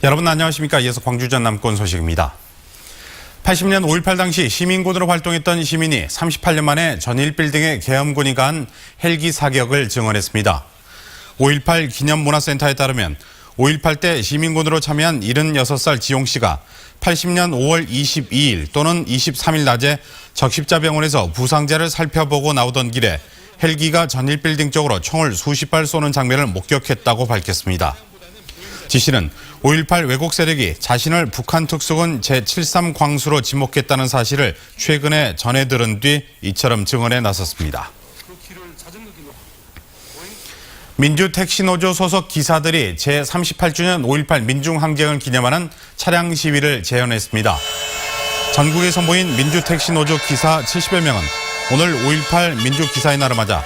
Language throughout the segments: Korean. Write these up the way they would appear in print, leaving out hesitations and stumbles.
여러분 안녕하십니까. 이어서 광주 전남권 소식입니다. 80년 5.18 당시 시민군으로 활동했던 시민이 38년 만에 전일빌딩에 계엄군이 가한 헬기 사격을 증언했습니다. 5.18 기념문화센터에 따르면 5.18 때 시민군으로 참여한 76살 지용 씨가 80년 5월 22일 또는 23일 낮에 적십자병원에서 부상자를 살펴보고 나오던 길에 헬기가 전일빌딩 쪽으로 총을 수십 발 쏘는 장면을 목격했다고 밝혔습니다. 지 씨는 5.18 왜곡 세력이 자신을 북한 특수군 제73 광수로 지목했다는 사실을 최근에 전해 들은 뒤 이처럼 증언에 나섰습니다. 민주택시노조 소속 기사들이 제38주년 5.18 민중항쟁을 기념하는 차량 시위를 재연했습니다. 전국에 선보인 민주택시노조 기사 70여 명은 오늘 5.18 민주기사의 날을 맞아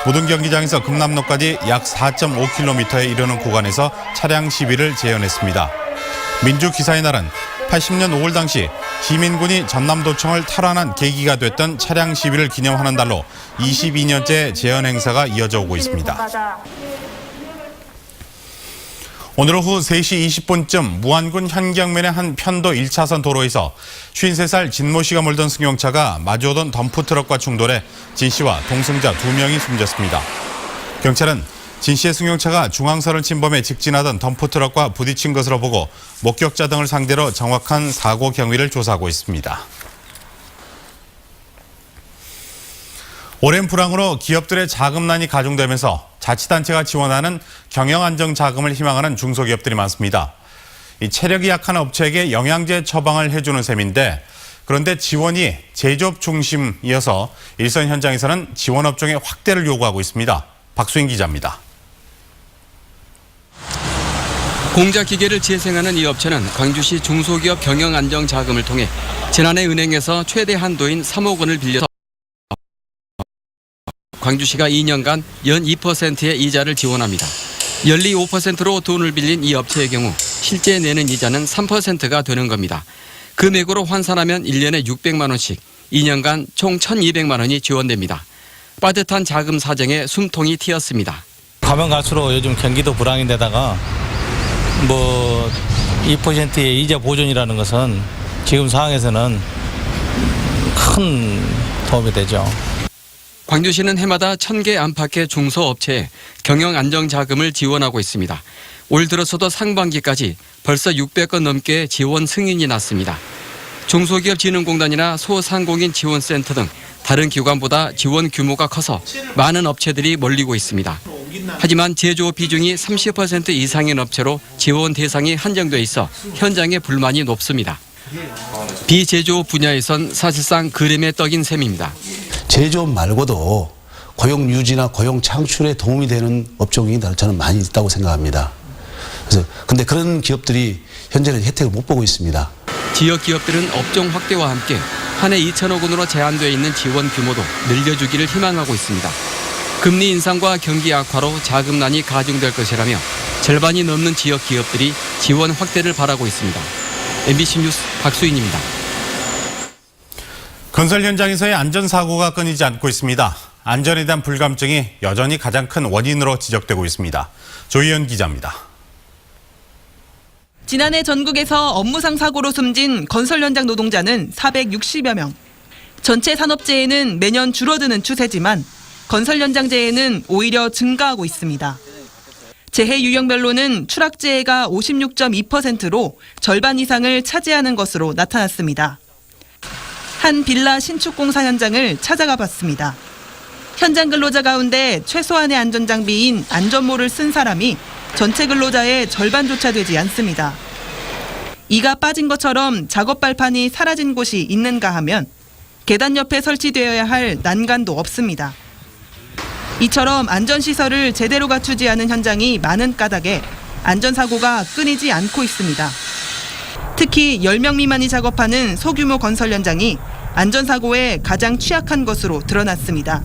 모든 경기장에서 금남로까지 약 4.5km에 이르는 구간에서 차량 시위를 재연했습니다. 민주기사의 날은 80년 5월 당시 시민군이 전남도청을 탈환한 계기가 됐던 차량 시위를 기념하는 날로 22년째 재연 행사가 이어져 오고 있습니다. 오늘 오후 3시 20분쯤 무안군 현경면의 한 편도 1차선 도로에서 53살 진모 씨가 몰던 승용차가 마주오던 덤프트럭과 충돌해 진 씨와 동승자 2명이 숨졌습니다. 경찰은 진 씨의 승용차가 중앙선을 침범해 직진하던 덤프트럭과 부딪힌 것으로 보고 목격자 등을 상대로 정확한 사고 경위를 조사하고 있습니다. 오랜 불황으로 기업들의 자금난이 가중되면서 자치단체가 지원하는 경영안정자금을 희망하는 중소기업들이 많습니다. 이 체력이 약한 업체에게 영양제 처방을 해주는 셈인데 그런데 지원이 제조업 중심이어서 일선 현장에서는 지원 업종의 확대를 요구하고 있습니다. 박수인 기자입니다. 공자기계를 재생하는 이 업체는 광주시 중소기업 경영안정자금을 통해 지난해 은행에서 최대 한도인 3억 원을 빌려서 광주시가 2년간 연 2%의 이자를 지원합니다. 연리 5%로 돈을 빌린 이 업체의 경우 실제 내는 이자는 3%가 되는 겁니다. 금액으로 환산하면 1년에 600만 원씩, 2년간 총 1,200만 원이 지원됩니다. 빠듯한 자금 사정에 숨통이 트였습니다. 가면 갈수록 요즘 경기도 불황인데다가 2%의 이자 보존이라는 것은 지금 상황에서는 큰 도움이 되죠. 광주시는 해마다 1,000개 안팎의 중소업체에 경영안정자금을 지원하고 있습니다. 올 들어서도 상반기까지 벌써 600건 넘게 지원 승인이 났습니다. 중소기업진흥공단이나 소상공인 지원센터 등 다른 기관보다 지원 규모가 커서 많은 업체들이 몰리고 있습니다. 하지만 제조업 비중이 30% 이상인 업체로 지원 대상이 한정돼 있어 현장의 불만이 높습니다. 비제조업 분야에선 사실상 그림의 떡인 셈입니다. 제조업 말고도 고용 유지나 고용 창출에 도움이 되는 업종이 저는 많이 있다고 생각합니다. 근데 그런 기업들이 현재는 혜택을 못 보고 있습니다. 지역 기업들은 업종 확대와 함께 한 해 2천억 원으로 제한되어 있는 지원 규모도 늘려주기를 희망하고 있습니다. 금리 인상과 경기 악화로 자금난이 가중될 것이라며 절반이 넘는 지역 기업들이 지원 확대를 바라고 있습니다. MBC 뉴스 박수인입니다. 건설 현장에서의 안전사고가 끊이지 않고 있습니다. 안전에 대한 불감증이 여전히 가장 큰 원인으로 지적되고 있습니다. 조희연 기자입니다. 지난해 전국에서 업무상 사고로 숨진 건설 현장 노동자는 460여 명. 전체 산업재해는 매년 줄어드는 추세지만 건설 현장 재해는 오히려 증가하고 있습니다. 재해 유형별로는 추락재해가 56.2%로 절반 이상을 차지하는 것으로 나타났습니다. 한 빌라 신축 공사 현장을 찾아가 봤습니다. 현장 근로자 가운데 최소한의 안전장비인 안전모를 쓴 사람이 전체 근로자의 절반조차 되지 않습니다. 이가 빠진 것처럼 작업 발판이 사라진 곳이 있는가 하면 계단 옆에 설치되어야 할 난간도 없습니다. 이처럼 안전시설을 제대로 갖추지 않은 현장이 많은 까닭에 안전사고가 끊이지 않고 있습니다. 특히 10명 미만이 작업하는 소규모 건설 현장이 안전사고에 가장 취약한 것으로 드러났습니다.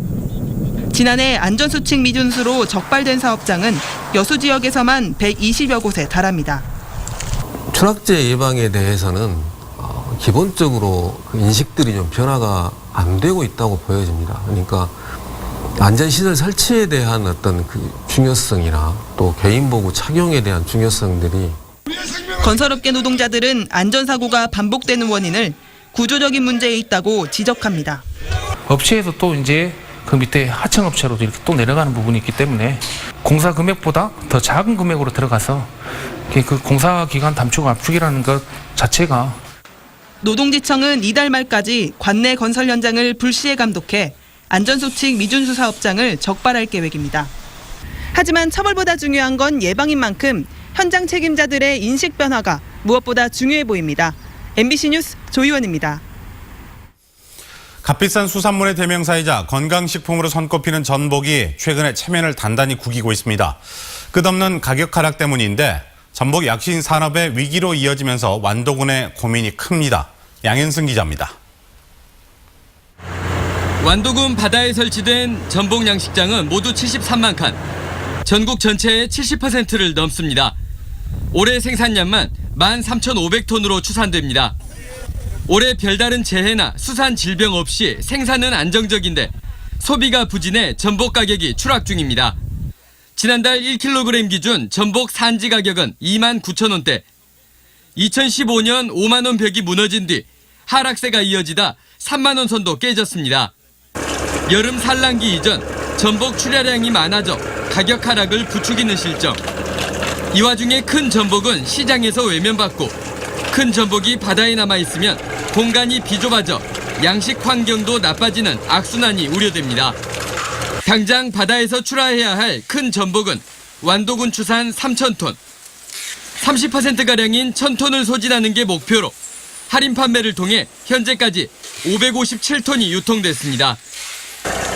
지난해 안전수칙 미준수로 적발된 사업장은 여수 지역에서만 120여 곳에 달합니다. 추락재 예방에 대해서는 기본적으로 인식들이 좀 변화가 안 되고 있다고 보여집니다. 그러니까 안전시설 설치에 대한 어떤 그 중요성이나 또 개인보호 착용에 대한 중요성들이 건설업계 노동자들은 안전사고가 반복되는 원인을 구조적인 문제에 있다고 지적합니다. 업체에서 또 이제 그 밑에 하청업체로 이렇게 또 내려가는 부분이 있기 때문에 공사 금액보다 더 작은 금액으로 들어가서 그 공사 기간 단축 압축이라는 것 자체가 노동지청은 이달 말까지 관내 건설 현장을 불시에 감독해 안전수칙 미준수 사업장을 적발할 계획입니다. 하지만 처벌보다 중요한 건 예방인 만큼 현장 책임자들의 인식 변화가 무엇보다 중요해 보입니다. MBC 뉴스 조희원입니다. 값비싼 수산물의 대명사이자 건강식품으로 손꼽히는 전복이 최근에 체면을 단단히 구기고 있습니다. 끝없는 가격 하락 때문인데 전복 약신 산업의 위기로 이어지면서 완도군의 고민이 큽니다. 양현승 기자입니다. 완도군 바다에 설치된 전복 양식장은 모두 73만 칸, 전국 전체의 70%를 넘습니다. 올해 생산량만 13,500톤으로 추산됩니다. 올해 별다른 재해나 수산 질병 없이 생산은 안정적인데 소비가 부진해 전복 가격이 추락 중입니다. 지난달 1kg 기준 전복 산지 가격은 29,000원대. 2015년 5만 원 벽이 무너진 뒤 하락세가 이어지다 3만 원 선도 깨졌습니다. 여름 산란기 이전 전복 출하량이 많아져 가격 하락을 부추기는 실정. 이 와중에 큰 전복은 시장에서 외면받고 큰 전복이 바다에 남아있으면 공간이 비좁아져 양식 환경도 나빠지는 악순환이 우려됩니다. 당장 바다에서 출하해야 할 큰 전복은 완도군 추산 3,000톤. 30%가량인 1,000톤을 소진하는 게 목표로 할인 판매를 통해 현재까지 557톤이 유통됐습니다.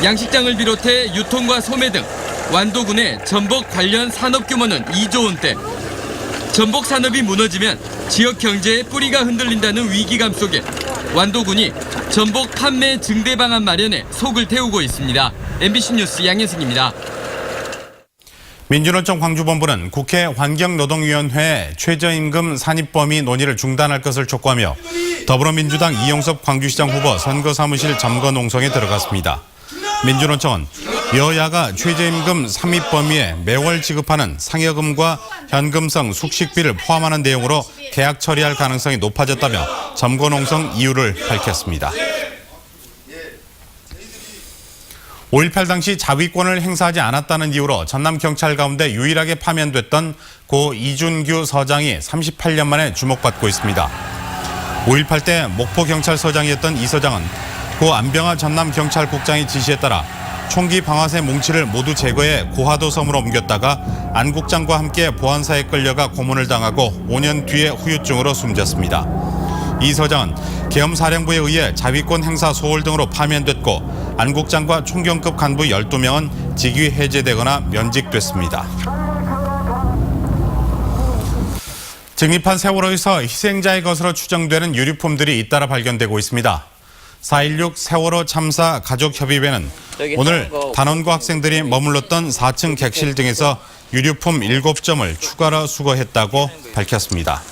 양식장을 비롯해 유통과 소매 등 완도군의 전복 관련 산업 규모는 2조 원대. 전복 산업이 무너지면 지역 경제의 뿌리가 흔들린다는 위기감 속에 완도군이 전복 판매 증대 방안 마련에 속을 태우고 있습니다. MBC 뉴스 양현승입니다. 민주노총 광주본부는 국회 환경노동위원회에 최저임금 산입 범위 논의를 중단할 것을 촉구하며 더불어민주당 이용섭 광주시장 후보 선거사무실 점거 농성에 들어갔습니다. 민주노총은 여야가 최저임금 산입 범위에 매월 지급하는 상여금과 현금성 숙식비를 포함하는 내용으로 계약 처리할 가능성이 높아졌다며 점거 농성 이유를 밝혔습니다. 5.18 당시 자위권을 행사하지 않았다는 이유로 전남경찰 가운데 유일하게 파면됐던 고 이준규 서장이 38년 만에 주목받고 있습니다. 5.18 때 목포경찰서장이었던 이 서장은 고 안병하 전남경찰국장의 지시에 따라 총기 방아쇠 뭉치를 모두 제거해 고하도 섬으로 옮겼다가 안 국장과 함께 보안사에 끌려가 고문을 당하고 5년 뒤에 후유증으로 숨졌습니다. 이 서장은 계엄사령부에 의해 자위권 행사 소홀 등으로 파면됐고 안 국장과 총경급 간부 12명은 직위 해제되거나 면직됐습니다. 증입한 세월호에서 희생자의 것으로 추정되는 유류품들이 잇따라 발견되고 있습니다. 4.16 세월호 참사 가족협의회는 오늘 단원고 학생들이 머물렀던 4층 객실 등에서 유류품 7점을 추가로 수거했다고 밝혔습니다.